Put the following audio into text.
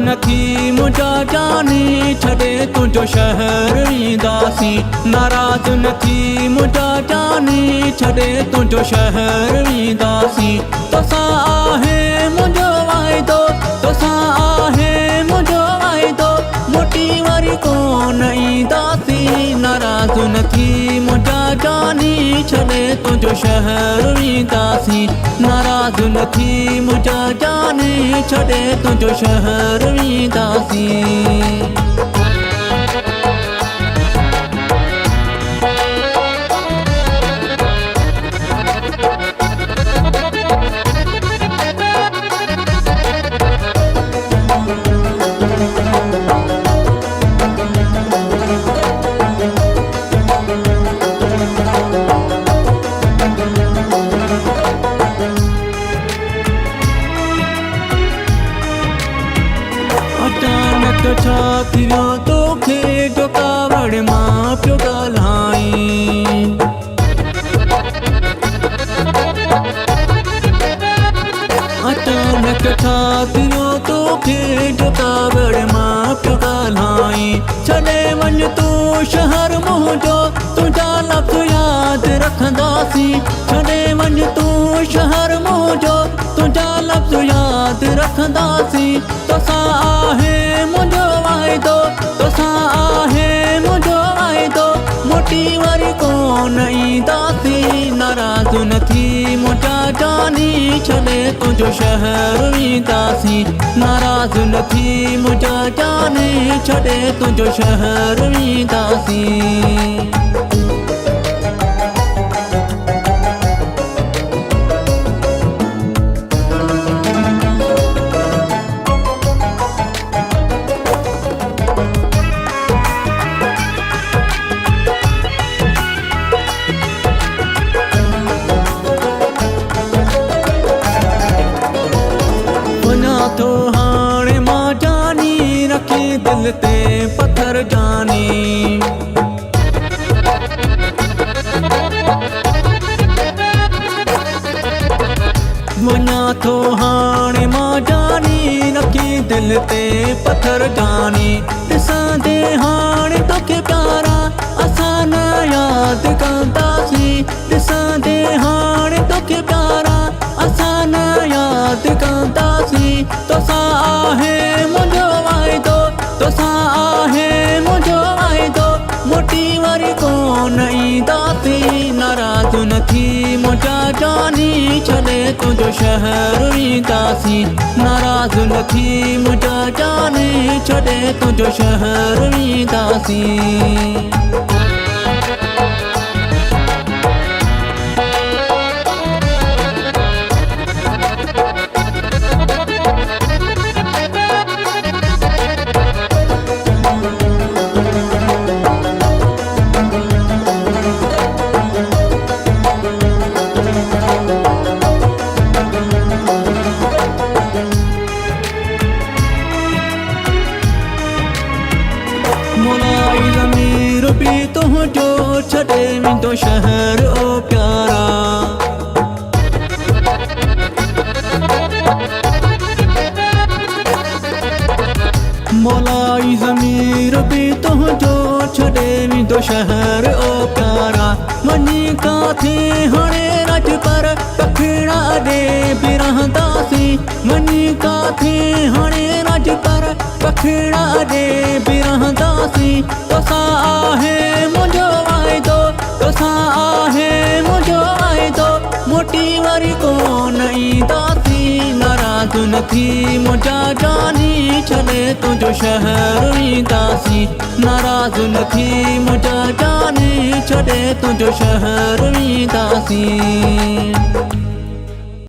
नथी मुझा जानी छड़े तुझो शहर वींदासी नाराज नथी मुझा जानी छड़े तुझो शहर वींदासी तोसा आहे मुझो वाइदो तोसा आहे मुझो वाइदो मोटी वरी कोन ईंदासी नाराज नथी मुझा जानी छड़े तुझो शहर वींदासी नाराज नथी मुझा जानी छड़े तुझो शहर वींदासी अचानक छा थियो तोखे जो कावड़ मां पियो ॻाल्हाई अचानक छा थियो तोखे जो कावड़ मां पियो ॻाल्हाई छॾे वञ तूं शहर मुंहिंजो तुंहिंजा लफ़्ज़ यादि रखंदासीं छॾे वञ तूं शहर मुंहिंजो तुंहिंजा लफ़्ज़ यादि रखंदासीं तोसां आहे मुंहिंजो वाइदो तोसां आहे मुंहिंजो वाइदो मोटी वरी कोन ईंदासीं नाराज़ नथी मुझा जानी छॾे तुंहिंजो शहर वींदासीं नाराज़ नथी मुझा जानी छॾे तुंहिंजो शहर वींदासीं तो हाणे मां जानी रखी दिल ते पत्थर जानी वञा थो हाणे मां जानी रखी दिल ते पत्थर जानी ॾिसंदे हाणे तोखे प्यारा असां न यादि कंदासीं ॾिसंदे हाणे तोखे प्यारा असां न यादि कंदासीं तोसां आहे मुंहिंजो वाइदो तोसां आहे मुंहिंजो वाइदो मोटी वरी कोन ईंदासीं नाराज़ नथी मुझा जानी छॾे तुंहिंजो शहर वींदासीं नाराज़ नथी मुझा जानी छॾे तुंहिंजो शहर वींदासीं मोलाई ज़मीर बि तुंहिंजो छॾे वेंदो शहर ओ प्यारा मोलाई ज़मीर बि तुंहिंजो छॾे वेंदो शहर ओ प्यारा वञी काथे हाणे रज पर पखिड़ा ॾे बि रहंदासीं वञी काथे हाणे रज पर पखिड़ा ॾे बि रहंदासीं तोसां आहे मुंहिंजो वाइदो तोसां आहे मुंहिंजो वाइदो मोटी वरी कोन ईंदासीं नाराज़ नथी मुझा जानी छॾे तुंहिंजो शहर वींदासीं नाराज़ नथी मुझा जानी छॾे तुंहिंजो शहर वींदासीं